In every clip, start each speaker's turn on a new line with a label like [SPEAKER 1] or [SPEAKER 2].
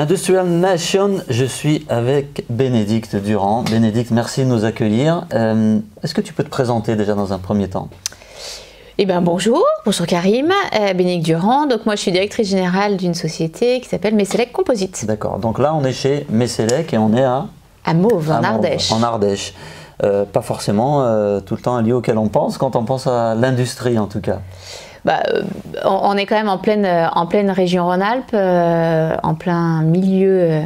[SPEAKER 1] Industrial Nation, je suis avec Bénédicte Durand. Bénédicte, merci de nous accueillir. Est-ce que tu peux te présenter déjà dans un premier temps?
[SPEAKER 2] Eh bien bonjour Karim, Bénédicte Durand. Donc moi je suis directrice générale d'une société qui s'appelle Messelec Composite.
[SPEAKER 1] D'accord, donc là on est chez Messelec et on est à
[SPEAKER 2] Mauves, en Ardèche.
[SPEAKER 1] En Ardèche. Pas forcément tout le temps un lieu auquel on pense quand on pense à l'industrie en tout cas.
[SPEAKER 2] On est quand même en pleine région Rhône-Alpes, en plein milieu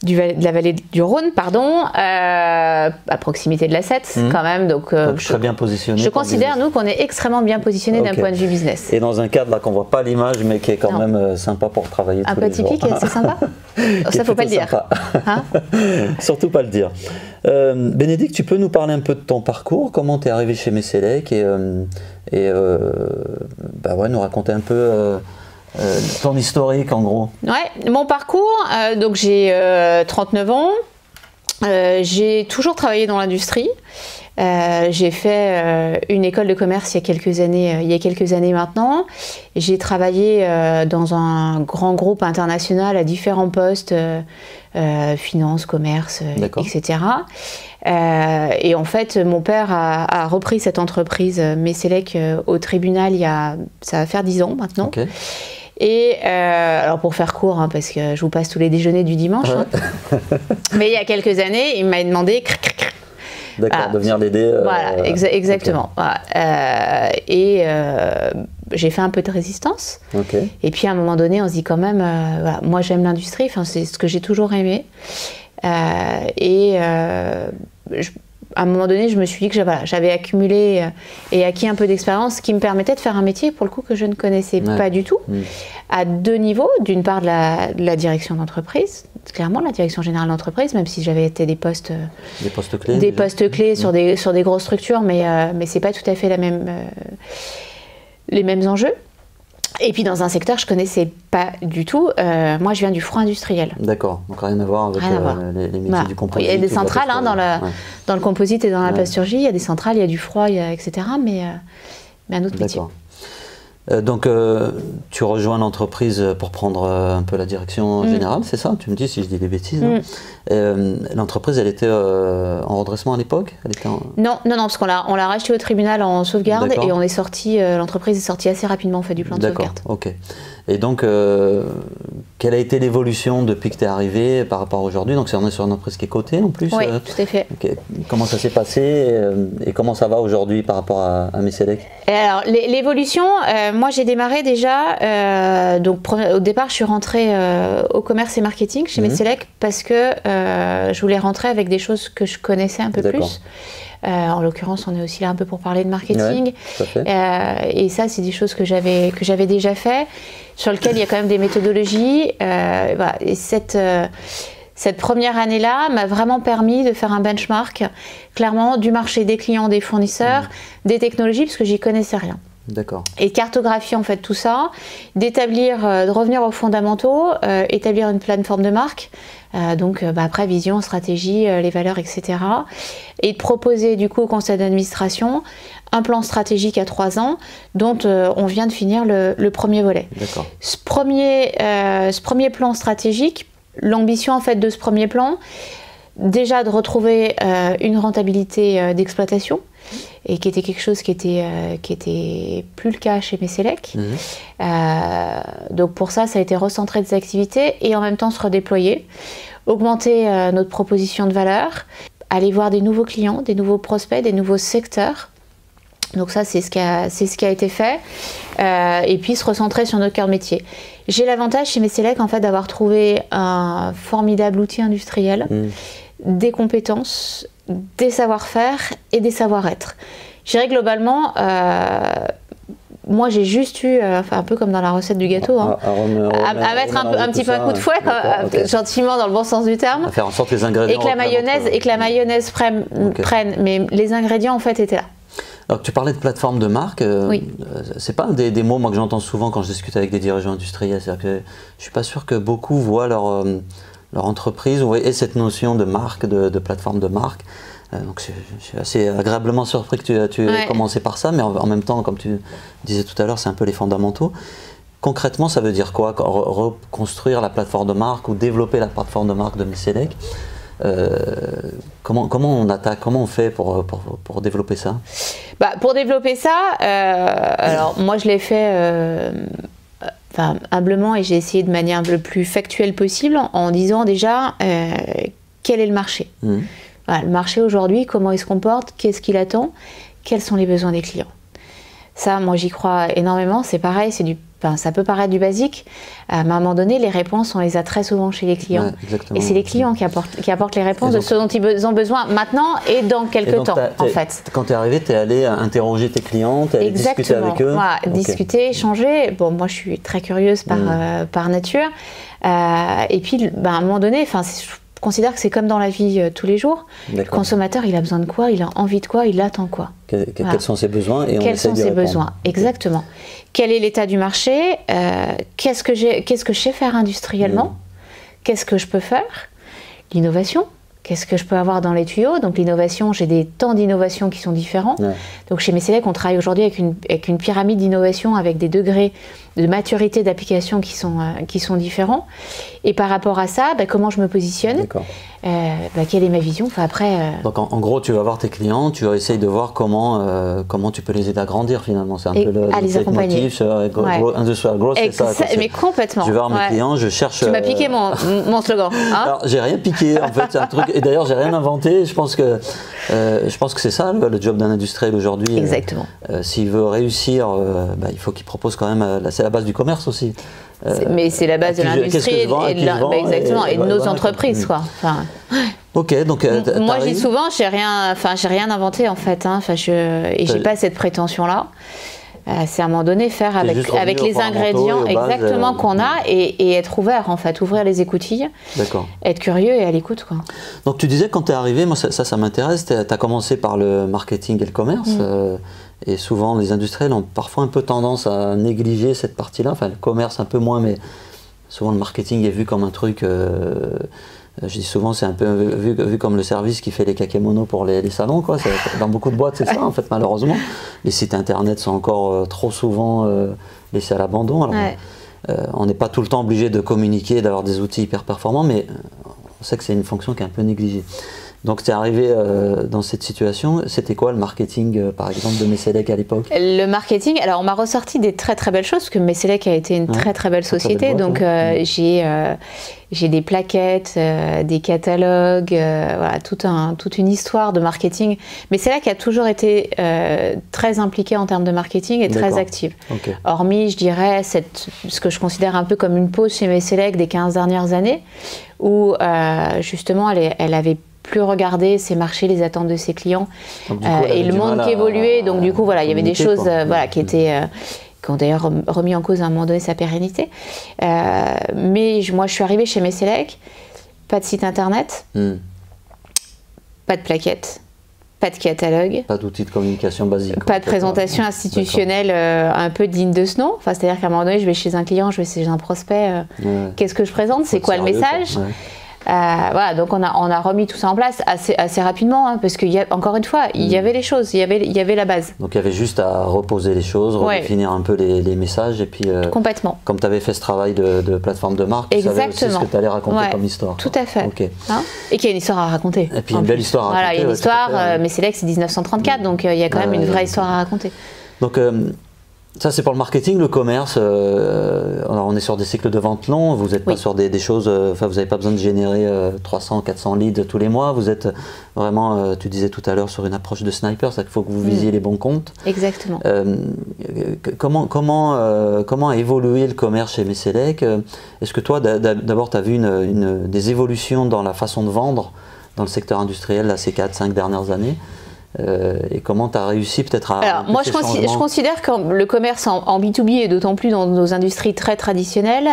[SPEAKER 2] de la vallée du Rhône, pardon, à proximité de la Sète quand même. Donc
[SPEAKER 1] très bien positionné.
[SPEAKER 2] Je considère, nous, qu'on est extrêmement bien positionné d'un point de vue business.
[SPEAKER 1] Et dans un cadre là qu'on voit pas l'image, mais qui est quand même sympa pour travailler tous les jours.
[SPEAKER 2] Un peu atypique, c'est sympa. Ça, faut pas le dire. Hein?
[SPEAKER 1] Surtout pas le dire. Bénédicte, tu peux nous parler un peu de ton parcours, comment tu es arrivé chez Messelec et nous raconter un peu ton historique en gros.
[SPEAKER 2] Ouais, mon parcours, donc j'ai 39 ans, j'ai toujours travaillé dans l'industrie. J'ai fait une école de commerce il y a quelques années maintenant. J'ai travaillé dans un grand groupe international à différents postes, finance, commerce, etc. Et en fait, mon père a repris cette entreprise Messelec au tribunal ça va faire 10 ans maintenant. Okay. Et alors pour faire court, hein, parce que je vous passe tous les déjeuners du dimanche, hein, mais il y a quelques années, il m'a demandé
[SPEAKER 1] d'accord, de venir l'aider.
[SPEAKER 2] Voilà, exactement. Okay. Voilà. J'ai fait un peu de résistance. Okay. Et puis à un moment donné, on se dit quand même, voilà, moi j'aime l'industrie, c'est ce que j'ai toujours aimé. À un moment donné, je me suis dit que j'avais accumulé et acquis un peu d'expérience qui me permettait de faire un métier, pour le coup, que je ne connaissais pas du tout, à deux niveaux. D'une part, de la direction d'entreprise, clairement, la direction générale d'entreprise, même si j'avais été des postes clés sur des grosses structures, mais ce n'est pas tout à fait les mêmes enjeux. Et puis dans un secteur que je ne connaissais pas du tout, moi je viens du froid industriel.
[SPEAKER 1] D'accord, donc rien à voir avec les métiers du composite.
[SPEAKER 2] Il y a des centrales dans le composite et dans la plasturgie, il y a des centrales, il y a du froid, etc. Mais un autre métier.
[SPEAKER 1] Donc tu rejoins l'entreprise pour prendre un peu la direction générale, c'est ça? Tu me dis si je dis des bêtises. L'entreprise, elle était en redressement à l'époque?
[SPEAKER 2] Non, parce qu'on l'a racheté au tribunal en sauvegarde et on est sorti, l'entreprise est sortie assez rapidement en fait du plan de sauvegarde.
[SPEAKER 1] Ok. Et donc, quelle a été l'évolution depuis que tu es arrivé par rapport à aujourd'hui? Donc, on est sur une entreprise qui est cotée en plus.
[SPEAKER 2] Oui, tout à fait.
[SPEAKER 1] Comment ça s'est passé et comment ça va aujourd'hui par rapport à Messelec?
[SPEAKER 2] Alors, l'évolution, moi j'ai démarré déjà, donc au départ je suis rentrée au commerce et marketing chez Messelec parce que je voulais rentrer avec des choses que je connaissais un peu plus. En l'occurrence, on est aussi là un peu pour parler de marketing. Et ça, c'est des choses que j'avais déjà fait, sur lesquelles il y a quand même des méthodologies. Voilà. Et cette première année-là m'a vraiment permis de faire un benchmark, clairement, du marché, des clients, des fournisseurs, des technologies, parce que j'y connaissais rien.
[SPEAKER 1] D'accord.
[SPEAKER 2] Et de cartographier en fait tout ça, de revenir aux fondamentaux, établir une plateforme de marque, après vision, stratégie, les valeurs, etc. Et de proposer du coup au conseil d'administration un plan stratégique à 3 ans dont on vient de finir le premier volet.
[SPEAKER 1] D'accord.
[SPEAKER 2] Ce premier plan stratégique, l'ambition en fait de ce premier plan, déjà de retrouver une rentabilité d'exploitation, et qui était quelque chose qui était plus le cas chez Messelec. Donc pour ça a été recentrer des activités et en même temps se redéployer, augmenter notre proposition de valeur, aller voir des nouveaux clients, des nouveaux prospects, des nouveaux secteurs. Donc ça c'est ce qui a été fait, et puis se recentrer sur notre cœur de métier. J'ai l'avantage chez Messelec en fait d'avoir trouvé un formidable outil industriel, des compétences, des savoir-faire et des savoir-être. Je dirais globalement, moi j'ai juste eu, un peu comme dans la recette du gâteau, à mettre un petit peu un coup de fouet, gentiment dans le bon sens du terme,
[SPEAKER 1] à faire en sorte que les ingrédients
[SPEAKER 2] et que la mayonnaise prenne, mais les ingrédients en fait étaient là.
[SPEAKER 1] Alors tu parlais de plateforme de marque, c'est pas un des mots moi, que j'entends souvent quand je discute avec des dirigeants industriels, c'est-à-dire que je suis pas sûr que beaucoup voient leur entreprise et cette notion de marque, de plateforme de marque. Donc je suis assez agréablement surpris que tu aies commencé par ça, mais en même temps, comme tu disais tout à l'heure, c'est un peu les fondamentaux. concrètement, ça veut dire quoi, reconstruire la plateforme de marque ou développer la plateforme de marque de Messelec? Comment on attaque, comment on fait pour développer ça?
[SPEAKER 2] Pour développer ça, alors moi je l'ai fait humblement, et j'ai essayé de manière le plus factuelle possible en disant déjà quel est le marché. Voilà, le marché aujourd'hui, comment il se comporte, qu'est-ce qu'il attend, quels sont les besoins des clients. Ça, moi j'y crois énormément, c'est pareil, ça peut paraître du basique, mais à un moment donné, les réponses, on les a très souvent chez les clients. Ouais, et c'est les clients qui apportent les réponses de ce dont ils ont besoin maintenant et dans quelques temps, en fait.
[SPEAKER 1] Quand tu es arrivé, tu es allé interroger tes clients, tu es allé discuter avec eux.
[SPEAKER 2] Voilà, discuter, échanger. Bon, moi, je suis très curieuse par nature. Et puis, à un moment donné, je considère que c'est comme dans la vie tous les jours. Le consommateur, il a besoin de quoi, il a envie de quoi, il attend quoi.
[SPEAKER 1] Quels sont ses besoins et
[SPEAKER 2] quels sont ses besoins, exactement. Quel est l'état du marché, qu'est-ce que je sais faire industriellement, qu'est-ce que je peux faire, l'innovation, qu'est-ce que je peux avoir dans les tuyaux. Donc l'innovation, j'ai des temps d'innovation qui sont différents. Donc chez Messelec, on travaille aujourd'hui avec une pyramide d'innovation avec des degrés de maturité d'application qui sont différents. Et par rapport à ça, comment je me positionne, quelle est ma vision.
[SPEAKER 1] Donc en gros, tu vas voir tes clients, tu essayes de voir comment tu peux les aider à grandir finalement. C'est un peu le
[SPEAKER 2] les accompagner.
[SPEAKER 1] Industrial Growth, c'est ça.
[SPEAKER 2] Mais complètement.
[SPEAKER 1] Je vais voir mes clients, je cherche...
[SPEAKER 2] Tu m'as piqué mon slogan. Hein?
[SPEAKER 1] Alors, j'ai rien piqué, en fait, c'est un truc... Et d'ailleurs, j'ai rien inventé. Je pense que c'est ça, le job d'un industriel aujourd'hui.
[SPEAKER 2] Exactement.
[SPEAKER 1] S'il veut réussir, il faut qu'il propose quand même... c'est la base du commerce aussi.
[SPEAKER 2] Mais c'est la base de l'industrie et de nos entreprises, quoi.
[SPEAKER 1] Ok, donc
[SPEAKER 2] moi je dis souvent, j'ai rien inventé en fait, et j'ai pas cette prétention-là. C'est à un moment donné faire avec les ingrédients exactement qu'on a et être ouvert en fait, ouvrir les écoutilles, être curieux et à l'écoute, quoi.
[SPEAKER 1] Donc tu disais quand tu es arrivé, moi ça m'intéresse, tu as commencé par le marketing et le commerce. Et souvent, les industriels ont parfois un peu tendance à négliger cette partie-là. Enfin, le commerce un peu moins, mais souvent le marketing est vu comme un truc... je dis souvent, c'est un peu vu comme le service qui fait les kakémonos pour les salons, quoi. Dans beaucoup de boîtes, c'est ça, en fait, malheureusement. Les sites internet sont encore trop souvent laissés à l'abandon. On n'est pas tout le temps obligé de communiquer, d'avoir des outils hyper performants, mais on sait que c'est une fonction qui est un peu négligée. Donc, tu es arrivé dans cette situation. C'était quoi le marketing, par exemple, de Messelec à l'époque?
[SPEAKER 2] Le marketing, alors on m'a ressorti des très très belles choses, parce que Messelec a été une très très belle société. Donc, j'ai des plaquettes, des catalogues, voilà, toute une histoire de marketing. Messelec a toujours été très impliquée en termes de marketing et très active. Hormis, je dirais, ce que je considère un peu comme une pause chez Messelec des 15 dernières années, où justement, elle avait plus regarder ses marchés, les attentes de ses clients et le monde qui évoluait. Donc du coup, voilà, il y avait des choses qui ont d'ailleurs remis en cause à un moment donné sa pérennité. Mais moi, je suis arrivée chez Messelec, pas de site internet, pas de plaquettes, pas de catalogue,
[SPEAKER 1] pas d'outils de communication basique,
[SPEAKER 2] pas de présentation institutionnelle un peu digne de ce nom. Enfin, c'est-à-dire qu'à un moment donné, je vais chez un client, je vais chez un prospect, qu'est-ce que je présente, c'est quoi le message? Voilà, donc on a remis tout ça en place assez rapidement, parce qu'encore une fois, il y avait les choses, il y avait la base.
[SPEAKER 1] Donc il y avait juste à reposer les choses, redéfinir un peu les messages, et puis
[SPEAKER 2] complètement.
[SPEAKER 1] Comme tu avais fait ce travail de plateforme de marque, tu savais aussi ce que tu allais raconter comme histoire.
[SPEAKER 2] Tout à fait. Et qu'il y a une histoire à raconter.
[SPEAKER 1] Et puis une belle histoire à raconter.
[SPEAKER 2] Voilà, il y a une histoire, mais c'est là que c'est 1934, donc il y a quand même une vraie histoire à raconter.
[SPEAKER 1] Donc ça c'est pour le marketing, le commerce. Alors on est sur des cycles de vente longs, vous n'êtes pas sur des choses, vous n'avez pas besoin de générer 300, 400 leads tous les mois, vous êtes vraiment, tu disais tout à l'heure, sur une approche de sniper, c'est-à-dire qu'il faut que vous visiez les bons comptes.
[SPEAKER 2] Exactement.
[SPEAKER 1] Comment a évolué le commerce chez Messelec? Est-ce que toi d'abord tu as vu des évolutions dans la façon de vendre dans le secteur industriel là, ces 4-5 dernières années? Et comment tu as réussi peut-être à...
[SPEAKER 2] Alors moi je considère que le commerce en B2B, et d'autant plus dans nos industries très traditionnelles,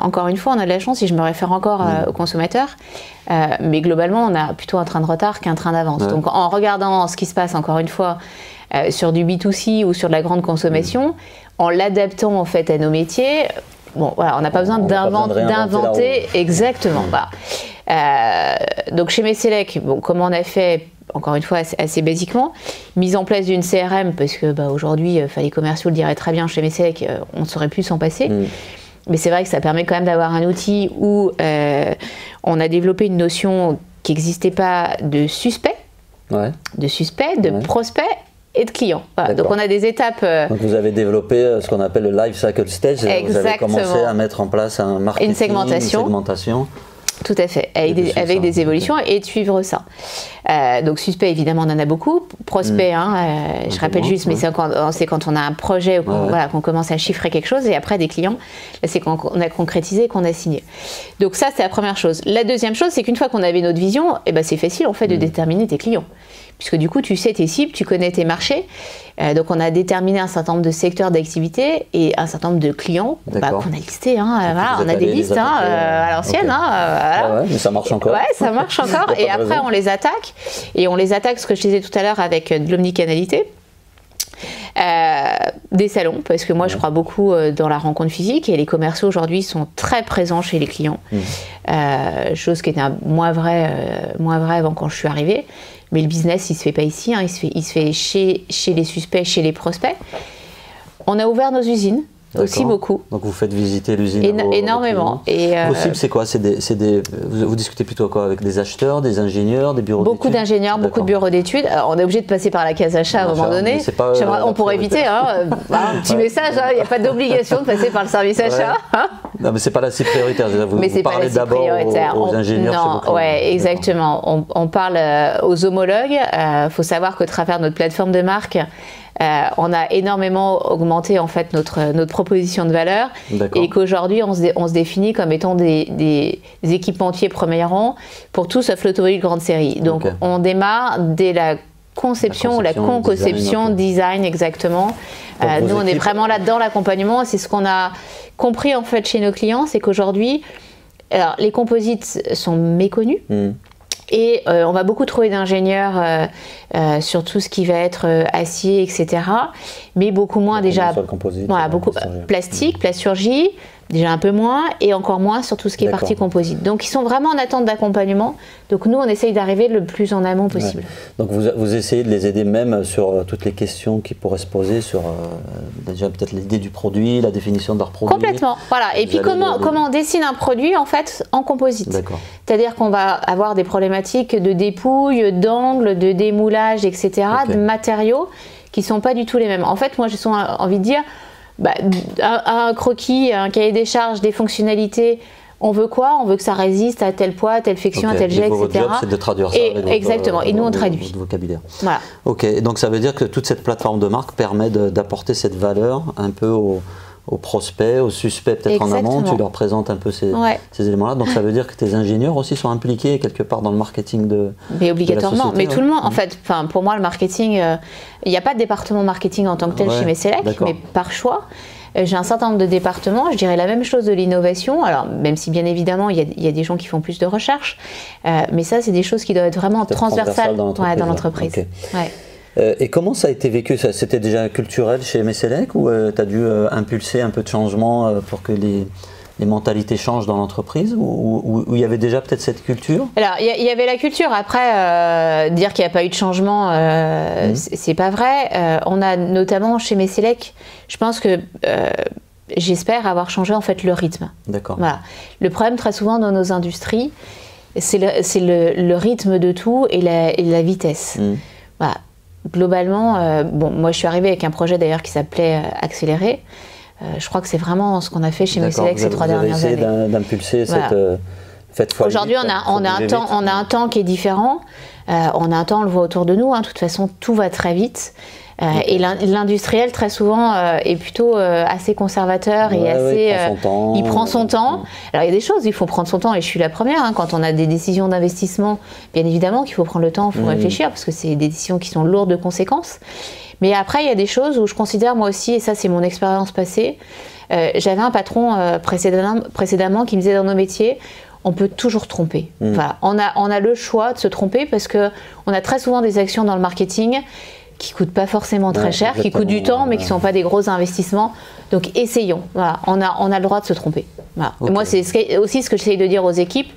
[SPEAKER 2] encore une fois on a de la chance, si je me réfère encore aux consommateurs, mais globalement on a plutôt un train de retard qu'un train d'avance. Donc en regardant ce qui se passe encore une fois sur du B2C ou sur de la grande consommation, en l'adaptant en fait à nos métiers, bon voilà, on n'a pas besoin d'inventer exactement. Donc chez Messelec, comment on a fait? encore une fois assez basiquement, mise en place d'une CRM, parce que aujourd'hui, les commerciaux le diraient très bien chez Messelec, on ne saurait plus s'en passer. Mais c'est vrai que ça permet quand même d'avoir un outil où on a développé une notion qui n'existait pas de suspect, de prospect et de client. Voilà. Donc on a des étapes.
[SPEAKER 1] Donc vous avez développé ce qu'on appelle le life cycle stage. Exactement. Vous avez commencé à mettre en place un marketing, une segmentation.
[SPEAKER 2] Tout à fait, avec des évolutions et de suivre ça. Donc suspect, évidemment, on en a beaucoup. Prospect, je rappelle juste, mais c'est quand on a un projet ou qu'on commence à chiffrer quelque chose. Et après, des clients, c'est quand on a concrétisé et qu'on a signé. Donc ça, c'est la première chose. La deuxième chose, c'est qu'une fois qu'on avait notre vision, c'est facile en fait de déterminer tes clients. Puisque du coup, tu sais tes cibles, tu connais tes marchés. Donc, on a déterminé un certain nombre de secteurs d'activité et un certain nombre de clients qu'on a listés. On a des listes à l'ancienne.
[SPEAKER 1] Mais ça marche encore.
[SPEAKER 2] Ouais, ça marche encore. Et après, on les attaque. Et on les attaque, ce que je disais tout à l'heure, avec de l'omnicanalité. Des salons, parce que moi je crois beaucoup dans la rencontre physique et les commerciaux aujourd'hui sont très présents chez les clients. Chose qui était moins vrai avant quand je suis arrivée. Mais le business, il se fait pas ici, il se fait chez les suspects, chez les prospects. On a ouvert nos usines, aussi beaucoup.
[SPEAKER 1] Donc vous faites visiter l'usine
[SPEAKER 2] énormément.
[SPEAKER 1] Vos cibles, c'est quoi? Vous discutez plutôt quoi? Avec des acheteurs, des ingénieurs, des bureaux d'études?
[SPEAKER 2] Beaucoup d'ingénieurs, beaucoup de bureaux d'études. On est obligé de passer par la case achat à un moment donné. On pourrait éviter un petit message, il n'y a pas d'obligation de passer par le service achat.
[SPEAKER 1] Non, mais c'est pas la cible prioritaire. Vous parlez d'abord aux ingénieurs.
[SPEAKER 2] Oui, exactement. On parle aux homologues. Il faut savoir qu'au travers de notre plateforme de marque, on a énormément augmenté en fait notre proposition de valeur et qu'aujourd'hui on se définit comme étant des équipementiers premier rang pour tout sauf l'automobile grande série. Donc on démarre dès la conception ou la conception, design exactement. Nous on est vraiment là-dedans, l'accompagnement. C'est ce qu'on a compris en fait chez nos clients, c'est qu'aujourd'hui les composites sont méconnus. Et on va beaucoup trouver d'ingénieurs sur tout ce qui va être acier, etc. Mais beaucoup moins déjà, beaucoup plastique, plasturgie, déjà un peu moins, et encore moins sur tout ce qui est partie composite. Donc ils sont vraiment en attente d'accompagnement. Donc nous, on essaye d'arriver le plus en amont possible.
[SPEAKER 1] Donc vous essayez de les aider même sur toutes les questions qui pourraient se poser sur déjà peut-être l'idée du produit, la définition de leur produit.
[SPEAKER 2] Complètement, voilà. Et puis comment on dessine un produit en fait en composite. C'est-à-dire qu'on va avoir des problématiques de dépouille, d'angle, de démoulage, etc., de matériaux qui ne sont pas du tout les mêmes. En fait, moi j'ai souvent envie de dire, un croquis, un cahier des charges, des fonctionnalités, on veut quoi? On veut que ça résiste à tel poids, telle friction, à tel jet, etc.
[SPEAKER 1] Votre job, c'est de traduire ça avec
[SPEAKER 2] exactement, et nous on traduit.
[SPEAKER 1] Votre vocabulaire.
[SPEAKER 2] Voilà.
[SPEAKER 1] Ok, donc ça veut dire que toute cette plateforme de marque permet d'apporter cette valeur un peu aux prospects, aux suspects peut-être en amont, tu leur présentes un peu ces éléments-là. Donc ça veut dire que tes ingénieurs aussi sont impliqués quelque part dans le marketing
[SPEAKER 2] mais obligatoirement, mais tout le monde, en fait, pour moi le marketing, il n'y a pas de département marketing en tant que tel chez Messelec, mais par choix. J'ai un certain nombre de départements, je dirais la même chose de l'innovation, alors même si bien évidemment il y a des gens qui font plus de recherche, mais ça c'est des choses qui doivent être vraiment transversales dans l'entreprise.
[SPEAKER 1] Et comment ça a été vécu? C'était déjà culturel chez Messelec ou tu as dû impulser un peu de changement pour que les mentalités changent dans l'entreprise ou il y avait déjà peut-être cette culture? Alors
[SPEAKER 2] il y avait la culture, après dire qu'il n'y a pas eu de changement, c'est pas vrai. On a notamment chez Messelec, je pense que j'espère avoir changé en fait le rythme.
[SPEAKER 1] D'accord.
[SPEAKER 2] Voilà. Le problème très souvent dans nos industries, c'est le rythme de tout et la vitesse. Voilà. Globalement, moi je suis arrivée avec un projet d'ailleurs qui s'appelait Accélérer. Je crois que c'est vraiment ce qu'on a fait chez Messelec ces 3 dernières années.
[SPEAKER 1] D'impulser cette fois.
[SPEAKER 2] Aujourd'hui, on a un temps qui est différent. On a un temps, on le voit autour de nous. De toute façon, tout va très vite. Et l'industriel, très souvent, est plutôt assez conservateur et assez. Il prend son temps. Alors, il y a des choses, il faut prendre son temps, et je suis la première. Quand on a des décisions d'investissement, bien évidemment qu'il faut prendre le temps, il faut réfléchir, parce que c'est des décisions qui sont lourdes de conséquences. Mais après, il y a des choses où je considère, moi aussi, et ça, c'est mon expérience passée, j'avais un patron précédemment qui me disait dans nos métiers, on peut toujours tromper. Enfin, on a le choix de se tromper parce qu'on a très souvent des actions dans le marketing qui ne coûtent pas forcément très cher, qui coûtent du temps, mais qui ne sont pas des gros investissements. Donc, essayons. Voilà, on a le droit de se tromper. Voilà. Et moi, c'est aussi ce que j'essaye de dire aux équipes.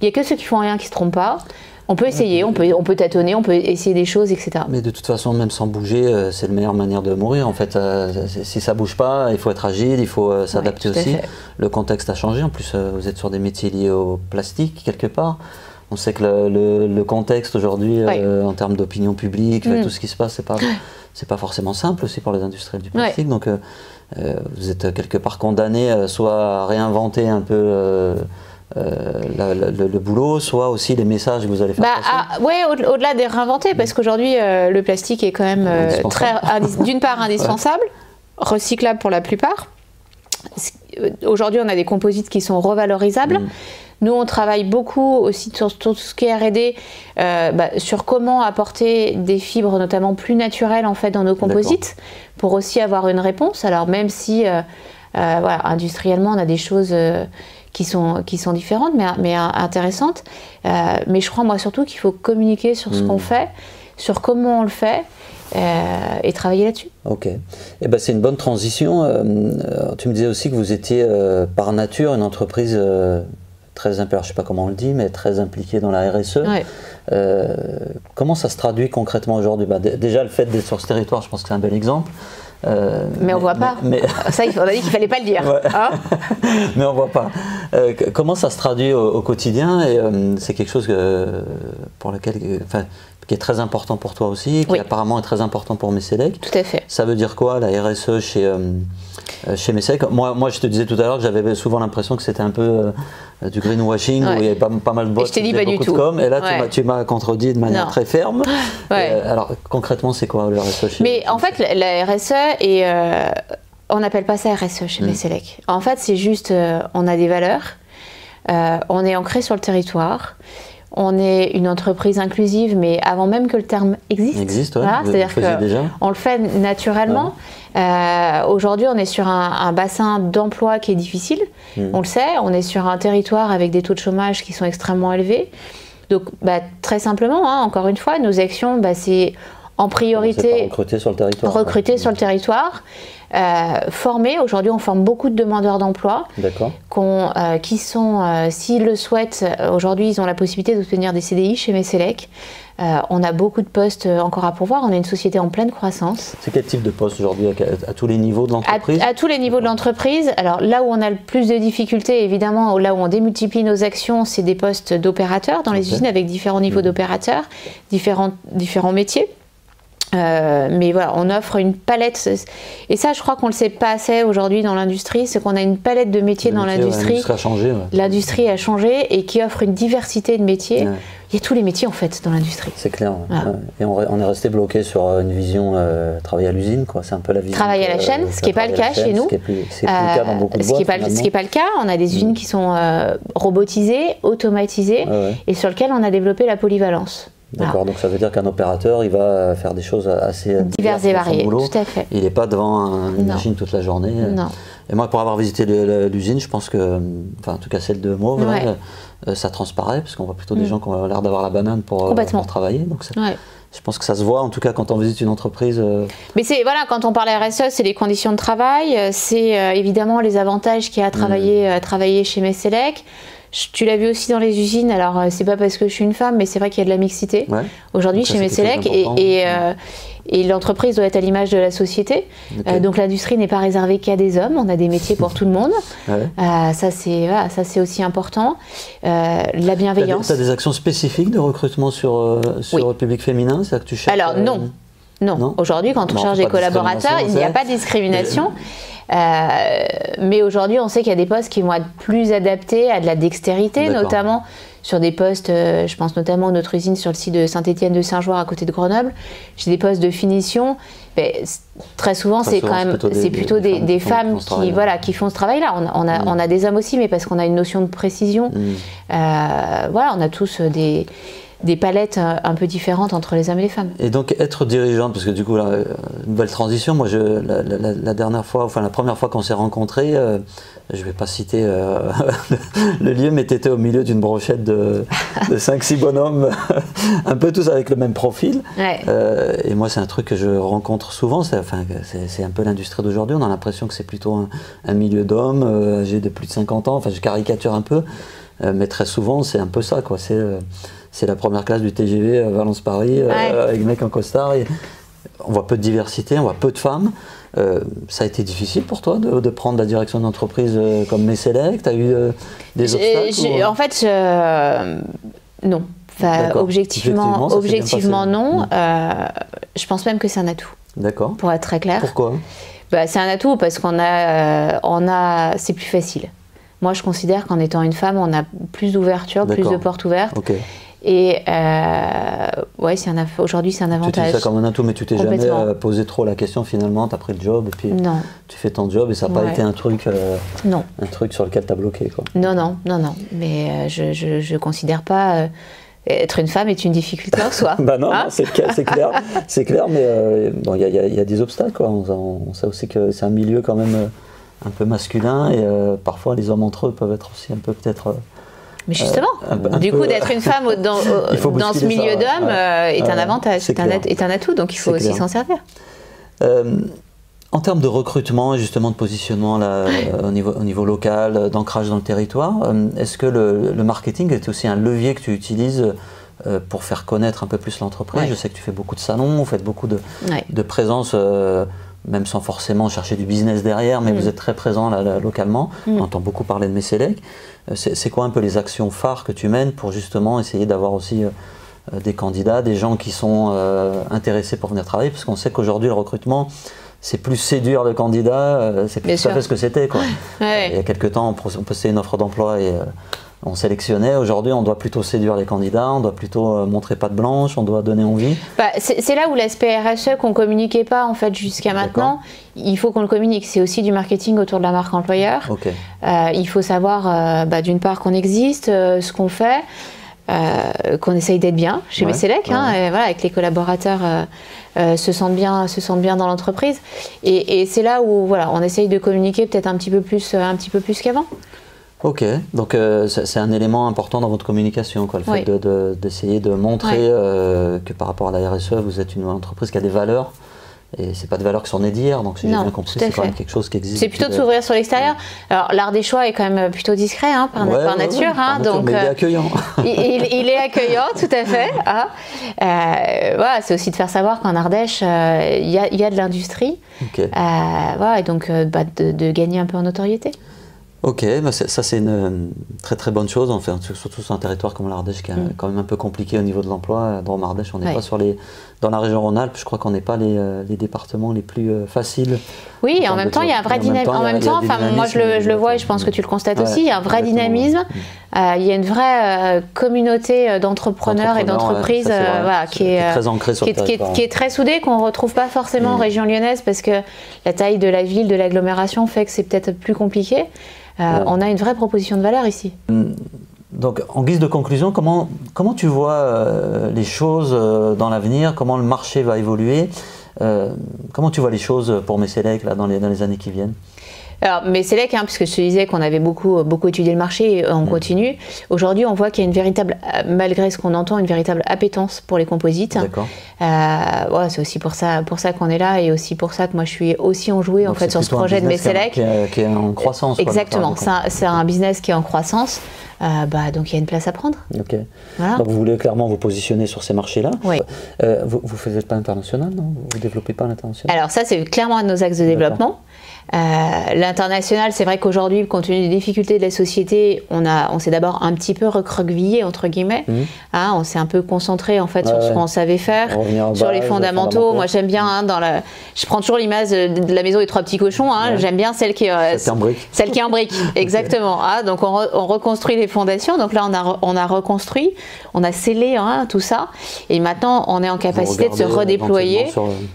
[SPEAKER 2] Il n'y a que ceux qui font rien qui ne se trompent pas. On peut essayer, on peut tâtonner, on peut essayer des choses, etc.
[SPEAKER 1] Mais de toute façon, même sans bouger, c'est la meilleure manière de mourir. En fait, si ça bouge pas, il faut être agile, il faut s'adapter aussi. Le contexte a changé. En plus, vous êtes sur des métiers liés au plastique, quelque part. On sait que le contexte aujourd'hui, en termes d'opinion publique, tout ce qui se passe, c'est pas forcément simple aussi pour les industriels du plastique. Donc, vous êtes quelque part condamné soit à réinventer un peu le boulot, soit aussi les messages que vous allez faire passer.
[SPEAKER 2] Oui, au-delà des réinventer, parce qu'aujourd'hui, le plastique est quand même d'une part indispensable, recyclable pour la plupart. Aujourd'hui, on a des composites qui sont revalorisables. Nous, on travaille beaucoup aussi sur tout ce qui est R&D, sur comment apporter des fibres notamment plus naturelles en fait dans nos composites, pour aussi avoir une réponse. Alors même si voilà, industriellement, on a des choses qui sont différentes, mais intéressantes. Mais je crois moi surtout qu'il faut communiquer sur ce qu'on fait, sur comment on le fait, et travailler là-dessus.
[SPEAKER 1] Ok. Eh ben, c'est une bonne transition. Tu me disais aussi que vous étiez par nature une entreprise très, je ne sais pas comment on le dit, mais très impliquée dans la RSE. Comment ça se traduit concrètement aujourd'hui? Déjà, le fait d'être sur ce territoire, je pense que c'est un bel exemple.
[SPEAKER 2] Mais on ne voit pas. Ça, on a dit qu'il ne fallait pas le dire. Hein,
[SPEAKER 1] mais on ne voit pas. Comment ça se traduit au quotidien? Et c'est quelque chose pour lequel, qui est très important pour toi aussi, qui apparemment est très important pour Messelec.
[SPEAKER 2] Tout à fait.
[SPEAKER 1] Ça veut dire quoi, la RSE chez Messelec? Moi, je te disais tout à l'heure que j'avais souvent l'impression que c'était un peu du greenwashing, où il y avait pas mal de boîtes qui faisaient beaucoup de com. Et là, tu m'as contredit de manière très ferme. Alors, concrètement, c'est quoi le RSE chez
[SPEAKER 2] Mais en fait, la RSE, on n'appelle pas ça RSE chez Messelec. En fait, c'est juste, on a des valeurs, on est ancré sur le territoire. On est une entreprise inclusive, mais avant même que le terme existe. Voilà, c'est-à-dire qu'on le fait naturellement. Aujourd'hui, on est sur un bassin d'emploi qui est difficile. On le sait. On est sur un territoire avec des taux de chômage qui sont extrêmement élevés. Donc, très simplement, encore une fois, nos actions, c'est en priorité
[SPEAKER 1] recruter sur le territoire.
[SPEAKER 2] Sur le territoire. Former, aujourd'hui on forme beaucoup de demandeurs d'emploi qui sont, s'ils le souhaitent, aujourd'hui ils ont la possibilité d'obtenir des CDI chez Messelec. On a beaucoup de postes encore à pourvoir, on est une société en pleine croissance.
[SPEAKER 1] C'est quel type de poste aujourd'hui à tous les niveaux de l'entreprise?
[SPEAKER 2] À tous les niveaux de l'entreprise. Alors là où on a le plus de difficultés, évidemment, là où on démultiplie nos actions, c'est des postes d'opérateurs dans les usines avec différents niveaux d'opérateurs, différents métiers. Mais voilà, on offre une palette, et ça je crois qu'on ne le sait pas assez aujourd'hui dans l'industrie, c'est qu'on a une palette de métiers dans l'industrie.
[SPEAKER 1] L'industrie a changé.
[SPEAKER 2] L'industrie a changé et qui offre une diversité de métiers. Il y a tous les métiers en fait dans l'industrie.
[SPEAKER 1] C'est clair. Et on est resté bloqué sur une vision travailler à l'usine, quoi. C'est un peu la vision.
[SPEAKER 2] Travailler à la chaîne, ce qui n'est pas le cas chez nous.
[SPEAKER 1] Ce qui n'est plus le cas dans beaucoup de boîtes.
[SPEAKER 2] Ce qui n'est pas le cas. On a des usines qui sont robotisées, automatisées, et sur lesquelles on a développé la polyvalence.
[SPEAKER 1] D'accord, donc ça veut dire qu'un opérateur, il va faire des choses assez
[SPEAKER 2] diverses et variées, tout à fait.
[SPEAKER 1] Il n'est pas devant une machine toute la journée.
[SPEAKER 2] Non.
[SPEAKER 1] Et moi, pour avoir visité l'usine, je pense que, en tout cas celle de Mauve, ça transparaît, parce qu'on voit plutôt des gens qui ont l'air d'avoir la banane pour travailler. Donc je pense que ça se voit, en tout cas, quand on visite une entreprise.
[SPEAKER 2] Mais voilà, quand on parle RSE, c'est les conditions de travail, c'est évidemment les avantages qu'il y a à travailler chez Messelec. Tu l'as vu aussi dans les usines, alors c'est pas parce que je suis une femme, mais c'est vrai qu'il y a de la mixité aujourd'hui chez Messelec, et l'entreprise doit être à l'image de la société. Donc l'industrie n'est pas réservée qu'à des hommes, on a des métiers pour tout le monde. Ça c'est aussi important. La bienveillance.
[SPEAKER 1] Tu as des actions spécifiques de recrutement sur le public féminin, c'est ça que tu cherches?
[SPEAKER 2] Alors non. Aujourd'hui, quand on cherche des collaborateurs, il n'y a pas de discrimination. Mais aujourd'hui, on sait qu'il y a des postes qui vont être plus adaptés à de la dextérité, notamment sur des postes, je pense notamment à notre usine sur le site de Saint-Étienne-de-Saint-Joire à côté de Grenoble, j'ai des postes de finition. Très souvent, c'est plutôt des femmes qui font ce travail-là. On a des hommes aussi, mais parce qu'on a une notion de précision. On a tous des palettes un peu différentes entre les hommes et les femmes. Et donc
[SPEAKER 1] être dirigeante, parce que du coup, une belle transition, moi la dernière fois, enfin la première fois qu'on s'est rencontrés, je ne vais pas citer le lieu, mais tu étais au milieu d'une brochette de 5-6 bonhommes, un peu tous avec le même profil. Et moi c'est un truc que je rencontre souvent, c'est un peu l'industrie d'aujourd'hui, on a l'impression que c'est plutôt un milieu d'hommes âgés de plus de 50 ans, enfin je caricature un peu, mais très souvent c'est un peu ça, quoi. c'est la première classe du TGV Valence-Paris, avec des mecs en costard. Et on voit peu de diversité, on voit peu de femmes. Ça a été difficile pour toi de prendre la direction d'entreprise comme Messelec? Tu as eu des obstacles
[SPEAKER 2] En fait, non. Enfin, objectivement non. Je pense même que c'est un atout.
[SPEAKER 1] D'accord.
[SPEAKER 2] Pour être très clair.
[SPEAKER 1] Pourquoi?
[SPEAKER 2] C'est un atout parce c'est plus facile. Moi, je considère qu'en étant une femme, on a plus d'ouverture, plus de portes ouvertes. Okay. Et ouais, aujourd'hui, c'est un avantage.
[SPEAKER 1] Tu dis ça comme un atout, mais tu t'es jamais posé trop la question finalement, tu as pris le job et puis tu fais ton job et ça n'a pas été un truc sur lequel tu as bloqué, quoi.
[SPEAKER 2] Non. Mais je ne considère pas... être une femme est une difficulté en soi.
[SPEAKER 1] Non, c'est clair, mais bon, il y a des obstacles, quoi. On sait aussi que c'est un milieu quand même un peu masculin et parfois les hommes entre eux peuvent être aussi un peu peut-être...
[SPEAKER 2] Mais justement, du coup, d'être une femme dans ce milieu d'hommes est un avantage, est un atout, donc il faut aussi s'en servir.
[SPEAKER 1] En termes de recrutement et justement de positionnement là, au niveau local, d'ancrage dans le territoire, est-ce que le marketing est aussi un levier que tu utilises pour faire connaître un peu plus l'entreprise? Je sais que tu fais beaucoup de salons, vous faites beaucoup de présence, même sans forcément chercher du business derrière, mais vous êtes très présent là, localement. On entend beaucoup parler de Messelec. C'est quoi un peu les actions phares que tu mènes pour justement essayer d'avoir aussi des candidats, des gens qui sont intéressés pour venir travailler? Parce qu'on sait qu'aujourd'hui le recrutement, c'est plus séduire le candidat, c'est plus tout à fait ce que c'était, quoi. Il y a quelques temps, on postait une offre d'emploi et on sélectionnait. Aujourd'hui, on doit plutôt séduire les candidats, on doit plutôt montrer patte blanche, on doit donner envie.
[SPEAKER 2] C'est là où l'aspect RSE qu'on ne communiquait pas en fait jusqu'à maintenant, il faut qu'on le communique. C'est aussi du marketing autour de la marque employeur. Il faut savoir d'une part qu'on existe, ce qu'on fait, qu'on essaye d'être bien chez Messelec, avec les collaborateurs se sentent bien dans l'entreprise. Et c'est là où on essaye de communiquer peut-être un petit peu plus qu'avant.
[SPEAKER 1] Ok, donc c'est un élément important dans votre communication, quoi, le fait d'essayer de montrer que par rapport à la RSE, vous êtes une entreprise qui a des valeurs. Et c'est pas des valeurs qui sont nées d'hier, donc si j'ai bien compris, c'est quand même quelque chose qui existe.
[SPEAKER 2] C'est plutôt de s'ouvrir sur l'extérieur. Alors l'Ardéchois est quand même plutôt discret par nature, donc
[SPEAKER 1] mais il est accueillant.
[SPEAKER 2] il est accueillant, tout à fait. C'est aussi de faire savoir qu'en Ardèche, il y a de l'industrie, et donc de gagner un peu en notoriété.
[SPEAKER 1] Ok, ça c'est une très très bonne chose, enfin, surtout sur un territoire comme l'Ardèche qui est quand même un peu compliqué au niveau de l'emploi. Dans l'Ardèche, on n'est pas dans la région Rhône-Alpes, je crois qu'on n'est pas les départements les plus faciles.
[SPEAKER 2] Oui, et en même temps, il y a un vrai dynamisme. Moi je le vois et je pense que tu le constates aussi, il y a un vrai dynamisme. Il y a une vraie communauté d'entrepreneurs et d'entreprises qui est très ancrée sur le territoire, qui est très soudée, qu'on ne retrouve pas forcément en région lyonnaise parce que la taille de la ville, de l'agglomération fait que c'est peut-être plus compliqué. On a une vraie proposition de valeur ici.
[SPEAKER 1] Donc, en guise de conclusion, comment tu vois les choses dans l'avenir? Comment le marché va évoluer? Comment tu vois les choses pour Messelec dans les années qui viennent?
[SPEAKER 2] Alors, Messelec, puisque je te disais qu'on avait beaucoup étudié le marché et on continue. Aujourd'hui, on voit qu'il y a une véritable, malgré ce qu'on entend, une véritable appétence pour les composites.
[SPEAKER 1] D'accord.
[SPEAKER 2] C'est aussi pour ça qu'on est là et aussi pour ça que moi je suis aussi enjouée en fait sur ce projet de Messelec.
[SPEAKER 1] Qui est en croissance.
[SPEAKER 2] Exactement, c'est un business qui est en croissance. Donc il y a une place à prendre.
[SPEAKER 1] Ok. Voilà. Donc vous voulez clairement vous positionner sur ces marchés-là.
[SPEAKER 2] Oui.
[SPEAKER 1] Vous ne faites pas international, non? Vous ne développez pas l'international?
[SPEAKER 2] Alors ça, c'est clairement un de nos axes de développement. L'international, c'est vrai qu'aujourd'hui, compte tenu des difficultés de la société, on s'est d'abord un petit peu recroquevillé, entre guillemets. On s'est un peu concentré en fait sur ce qu'on savait faire, sur les fondamentaux. Moi, j'aime bien, je prends toujours l'image de la maison des trois petits cochons. J'aime bien celle qui est en brique. Exactement. Donc on reconstruit les fondations. Donc là, on a reconstruit, on a scellé tout ça. Et maintenant, on est en capacité de se redéployer.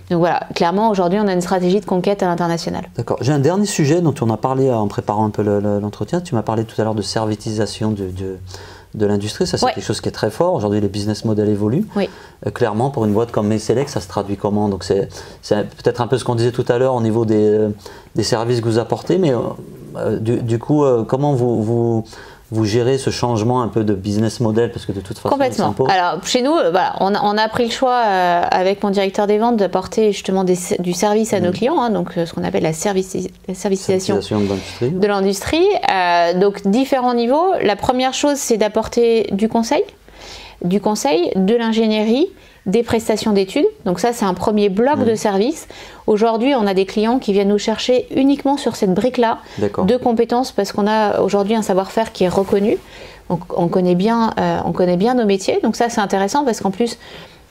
[SPEAKER 2] Donc voilà, clairement, aujourd'hui, on a une stratégie de conquête à l'international.
[SPEAKER 1] D'accord. J'ai un dernier sujet dont on a parlé en préparant un peu l'entretien. Tu m'as parlé tout à l'heure de servitisation de l'industrie. Ça, c'est quelque chose qui est très fort. Aujourd'hui, les business models évoluent. Clairement, pour une boîte comme Messelec, ça se traduit comment? Donc, c'est peut-être un peu ce qu'on disait tout à l'heure au niveau des services que vous apportez, mais du coup, comment vous gérez ce changement un peu de business model, parce que de toute façon,
[SPEAKER 2] complètement. Alors chez nous, on a pris le choix avec mon directeur des ventes d'apporter justement du service à nos clients, donc ce qu'on appelle la servicisation de l'industrie. Donc différents niveaux. La première chose, c'est d'apporter du conseil. du conseil, de l'ingénierie, des prestations d'études. Donc ça, c'est un premier bloc de services. Aujourd'hui, on a des clients qui viennent nous chercher uniquement sur cette brique-là de compétences parce qu'on a aujourd'hui un savoir-faire qui est reconnu. Donc on connaît bien nos métiers. Donc ça, c'est intéressant parce qu'en plus,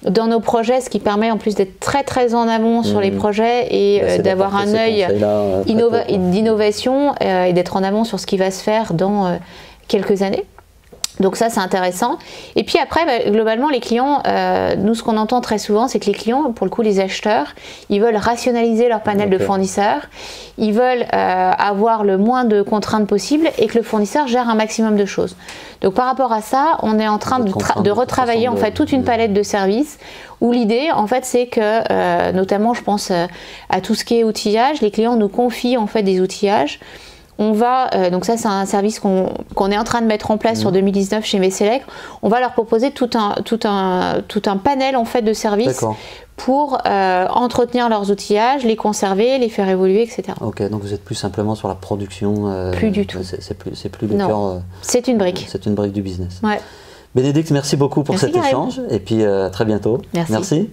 [SPEAKER 2] dans nos projets, ce qui permet en plus d'être très très en amont sur les projets et d'avoir un œil d'innovation et d'être en amont sur ce qui va se faire dans quelques années. Donc ça, c'est intéressant. Et puis après, globalement, les clients, nous, ce qu'on entend très souvent, c'est que les clients, pour le coup, les acheteurs, ils veulent rationaliser leur panel de fournisseurs. Ils veulent avoir le moins de contraintes possibles et que le fournisseur gère un maximum de choses. Donc par rapport à ça, on est en train de retravailler en fait toute une palette de services où l'idée, en fait, c'est que, notamment, je pense à tout ce qui est outillage, les clients nous confient en fait des outillages. On va, donc ça c'est un service qu'on est en train de mettre en place sur 2019 chez Messelec. On va leur proposer tout un panel en fait de services pour entretenir leurs outillages, les conserver, les faire évoluer, etc.
[SPEAKER 1] Ok, donc vous êtes plus simplement sur la production.
[SPEAKER 2] Plus du tout.
[SPEAKER 1] C'est plus le cœur.
[SPEAKER 2] C'est une brique.
[SPEAKER 1] C'est une brique du business.
[SPEAKER 2] Ouais.
[SPEAKER 1] Bénédicte, merci beaucoup pour cet échange et puis à très bientôt.
[SPEAKER 2] Merci.